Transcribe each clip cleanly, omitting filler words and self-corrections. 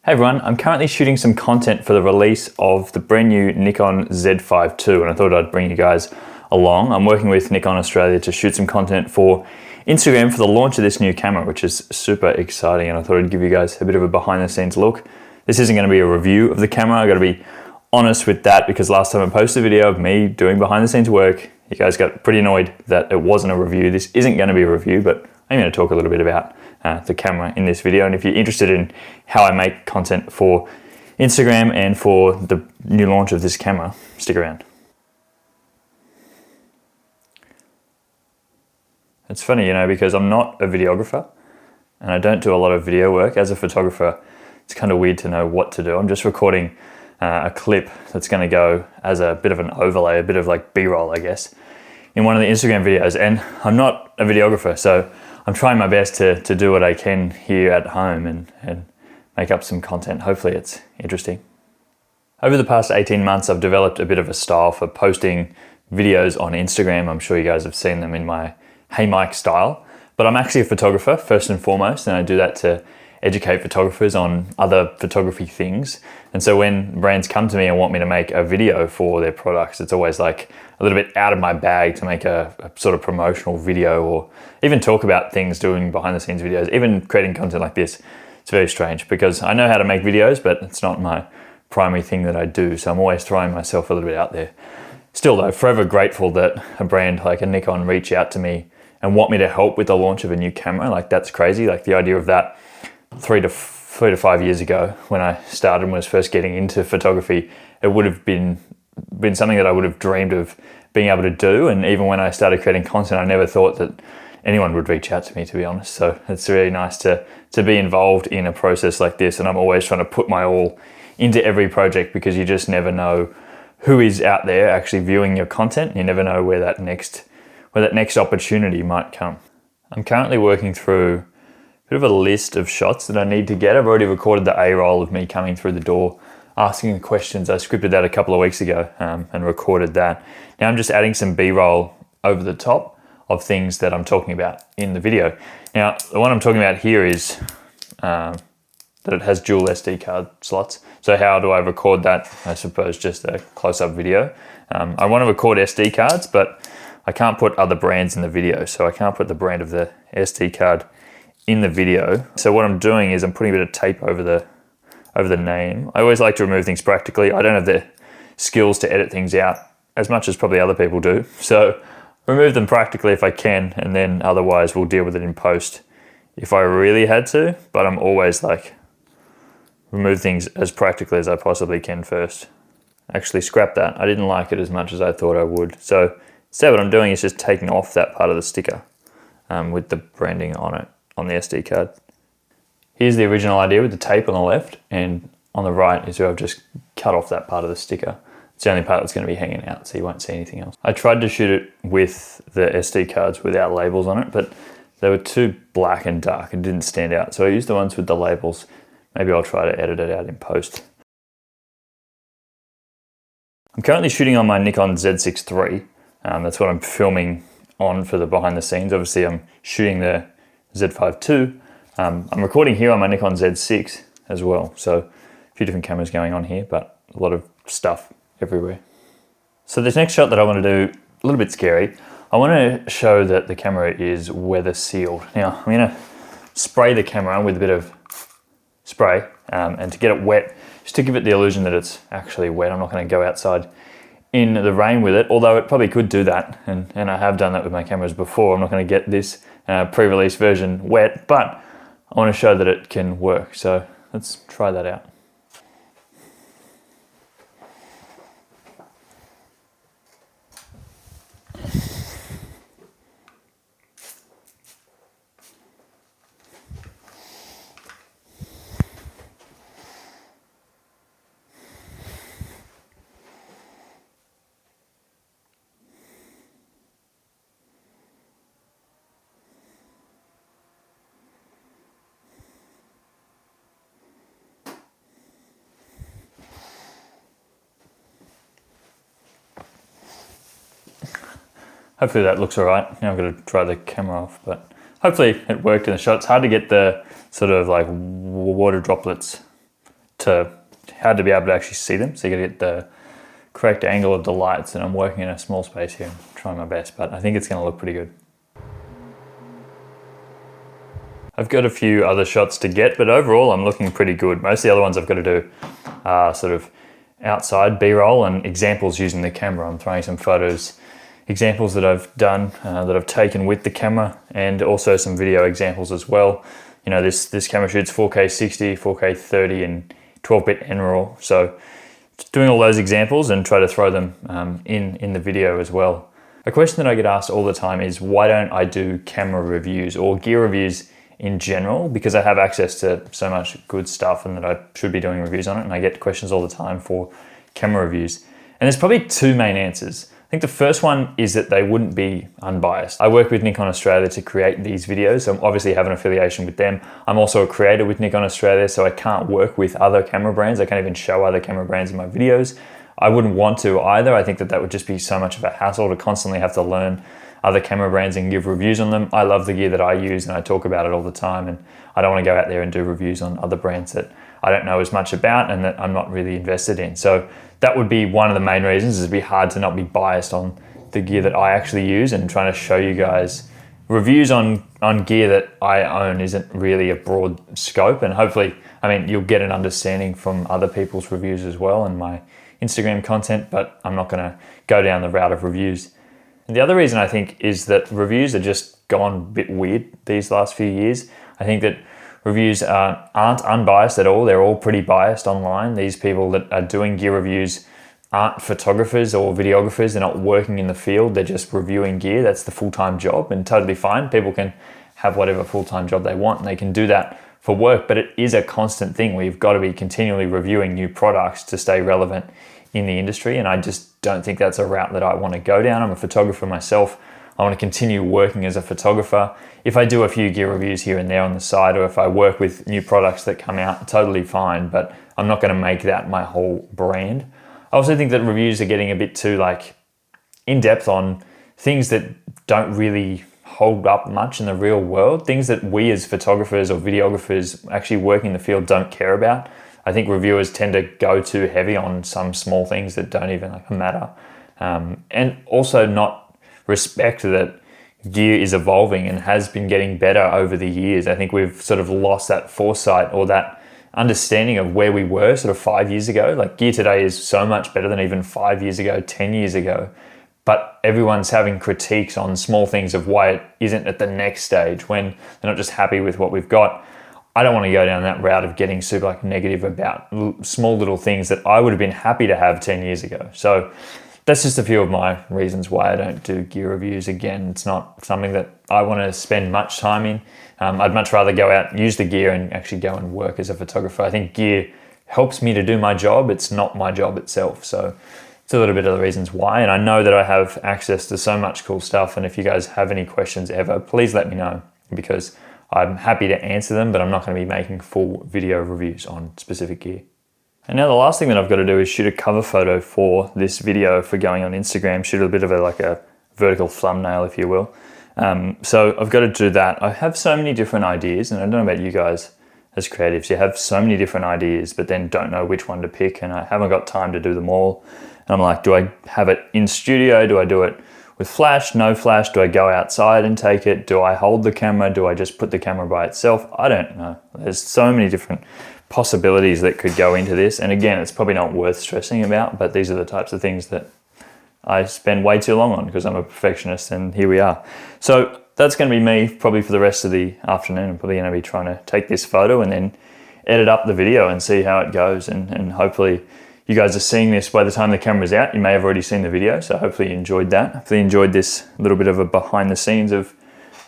Hey everyone, I'm currently shooting some content for the release of the brand new Nikon Z5II, and I thought I'd bring you guys along. I'm working with Nikon Australia to shoot some content for Instagram for the launch of this new camera, which is super exciting, and I thought I'd give you guys a bit of a behind the scenes look. This isn't going to be a review of the camera. I got to be honest with that, because last time I posted a video of me doing behind the scenes work, you guys got pretty annoyed that it wasn't a review. This isn't going to be a review, but I'm going to talk a little bit about the camera in this video. And if you're interested in how I make content for Instagram and for the new launch of this camera, stick around. It's funny, because I'm not a videographer and I don't do a lot of video work. As a photographer, it's kind of weird to know what to do. I'm just recording a clip that's going to go as a bit of an overlay, a bit of like B-roll, I guess, in one of the Instagram videos. And I'm not a videographer, so I'm trying my best to do what I can here at home and make up some content. Hopefully it's interesting. Over the past 18 months, I've developed a bit of a style for posting videos on Instagram. I'm sure you guys have seen them in my Hey Mike style, but I'm actually a photographer first and foremost, and I do that to educate photographers on other photography things. And so when brands come to me and want me to make a video for their products, it's always like a little bit out of my bag to make a sort of promotional video or even talk about things, doing behind the scenes videos, even creating content like this. It's very strange because I know how to make videos, but it's not my primary thing that I do. So I'm always throwing myself a little bit out there. Still though, forever grateful that a brand like a Nikon reach out to me and want me to help with the launch of a new camera. Like, that's crazy. Like, the idea of that 3 to 5 years ago when I started and was first getting into photography, it would have been something that I would have dreamed of being able to do. And even when I started creating content, I never thought that anyone would reach out to me, to be honest. So it's really nice to be involved in a process like this. And I'm always trying to put my all into every project, because you just never know who is out there actually viewing your content. You never know where that next opportunity might come. I'm currently working through a bit of a list of shots that I need to get. I've already recorded the A-roll of me coming through the door, asking questions. I scripted that a couple of weeks ago and recorded that. Now I'm just adding some B-roll over the top of things that I'm talking about in the video. Now, the one I'm talking about here is that it has dual SD card slots. So how do I record that? I suppose just a close-up video. I want to record SD cards, but I can't put other brands in the video. So I can't put the brand of the SD card in the video. So what I'm doing is I'm putting a bit of tape over the name. I always like to remove things practically. I don't have the skills to edit things out as much as probably other people do. So remove them practically if I can, and then otherwise we'll deal with it in post if I really had to. But I'm always like, remove things as practically as I possibly can first. Actually, scrap that. I didn't like it as much as I thought I would. So instead what I'm doing is just taking off that part of the sticker with the branding on it, on the SD card. Here's the original idea with the tape on the left, and on the right is where I've just cut off that part of the sticker. It's the only part that's going to be hanging out, so you won't see anything else. I tried to shoot it with the SD cards without labels on it, but they were too black and dark and didn't stand out. So I used the ones with the labels. Maybe I'll try to edit it out in post. I'm currently shooting on my Nikon Z6III. That's what I'm filming on for the behind the scenes. Obviously I'm shooting the Z5II. I'm recording here on my Nikon Z6 as well. So a few different cameras going on here, but a lot of stuff everywhere. So this next shot that I want to do, a little bit scary. I want to show that the camera is weather sealed. Now I'm going to spray the camera with a bit of spray and to get it wet, just to give it the illusion that it's actually wet. I'm not going to go outside in the rain with it, although it probably could do that, and I have done that with my cameras before. I'm not going to get this pre-release version wet, but I want to show that it can work. So let's try that out. Hopefully that looks all right. Now I'm going to try the camera off, but hopefully it worked in the shot. It's hard to get the sort of like water droplets hard to be able to actually see them. So you gotta get the correct angle of the lights, and I'm working in a small space here and trying my best, but I think it's gonna look pretty good. I've got a few other shots to get, but overall I'm looking pretty good. Most of the other ones I've got to do are sort of outside B-roll and examples using the camera. I'm throwing some photos, examples that I've done, that I've taken with the camera, and also some video examples as well. You know, this camera shoots 4K 60, 4K 30 and 12-bit NRAW. So just doing all those examples and try to throw them in the video as well. A question that I get asked all the time is, why don't I do camera reviews or gear reviews in general? Because I have access to so much good stuff and that I should be doing reviews on it, and I get questions all the time for camera reviews. And there's probably two main answers. I think the first one is that they wouldn't be unbiased. I work with Nikon Australia to create these videos, so I obviously have an affiliation with them. I'm also a creator with Nikon Australia, so I can't work with other camera brands. I can't even show other camera brands in my videos. I wouldn't want to either. I think that that would just be so much of a hassle to constantly have to learn other camera brands and give reviews on them. I love the gear that I use and I talk about it all the time, and I don't want to go out there and do reviews on other brands that I don't know as much about and that I'm not really invested in. So that would be one of the main reasons. It'd be hard to not be biased on the gear that I actually use, and trying to show you guys reviews on gear that I own isn't really a broad scope. And hopefully, I mean, you'll get an understanding from other people's reviews as well and my Instagram content, but I'm not gonna go down the route of reviews. And the other reason I think is that reviews are just gone a bit weird these last few years. I think that reviews aren't unbiased at all. They're all pretty biased online. These people that are doing gear reviews aren't photographers or videographers. They're not working in the field. They're just reviewing gear. That's the full-time job, and totally fine. People can have whatever full-time job they want and they can do that for work, but it is a constant thing where you've got to be continually reviewing new products to stay relevant in the industry. And I just don't think that's a route that I want to go down. I'm a photographer myself. I want to continue working as a photographer. If I do a few gear reviews here and there on the side, or if I work with new products that come out, totally fine, but I'm not going to make that my whole brand. I also think that reviews are getting a bit too in-depth on things that don't really hold up much in the real world, things that we as photographers or videographers actually working in the field don't care about. I think reviewers tend to go too heavy on some small things that don't even matter, and also not respect that gear is evolving and has been getting better over the years. I think we've sort of lost that foresight or that understanding of where we were sort of 5 years ago. Like, gear today is so much better than even 5 years ago, 10 years ago, but everyone's having critiques on small things of why it isn't at the next stage when they're not just happy with what we've got. I don't want to go down that route of getting super negative about small little things that I would have been happy to have 10 years ago. So that's just a few of my reasons why I don't do gear reviews. Again, it's not something that I want to spend much time in. I'd much rather go out, use the gear, and actually go and work as a photographer. I think gear helps me to do my job. It's not my job itself. So it's a little bit of the reasons why. And I know that I have access to so much cool stuff. And if you guys have any questions ever, please let me know, because I'm happy to answer them, but I'm not going to be making full video reviews on specific gear. And now the last thing that I've got to do is shoot a cover photo for this video for going on Instagram, shoot a bit of a vertical thumbnail, if you will. So I've got to do that. I have so many different ideas, and I don't know about you guys as creatives. You have so many different ideas, but then don't know which one to pick, and I haven't got time to do them all. And I'm like, do I have it in studio? Do I do it with flash, no flash? Do I go outside and take it? Do I hold the camera? Do I just put the camera by itself? I don't know. There's so many different possibilities that could go into this. And again, it's probably not worth stressing about, but these are the types of things that I spend way too long on because I'm a perfectionist, and here we are. So that's going to be me probably for the rest of the afternoon. I'm probably going to be trying to take this photo and then edit up the video and see how it goes. And hopefully you guys are seeing this by the time the camera's out. You may have already seen the video, so hopefully you enjoyed that. Hopefully you enjoyed this little bit of a behind the scenes of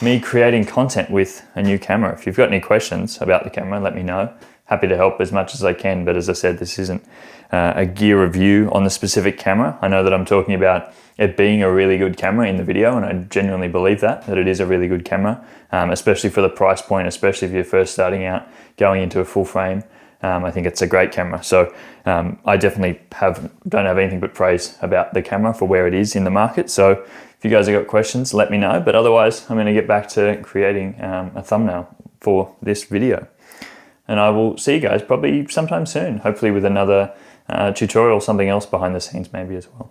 me creating content with a new camera. If you've got any questions about the camera, let me know. Happy to help as much as I can, but as I said, this isn't a gear review on the specific camera. I know that I'm talking about it being a really good camera in the video, and I genuinely believe that it is a really good camera, especially for the price point, especially if you're first starting out, going into a full frame. I think it's a great camera. So I definitely don't have anything but praise about the camera for where it is in the market. So if you guys have got questions, let me know. But otherwise, I'm going to get back to creating a thumbnail for this video. and I will see you guys probably sometime soon, hopefully with another tutorial, something else behind the scenes maybe as well.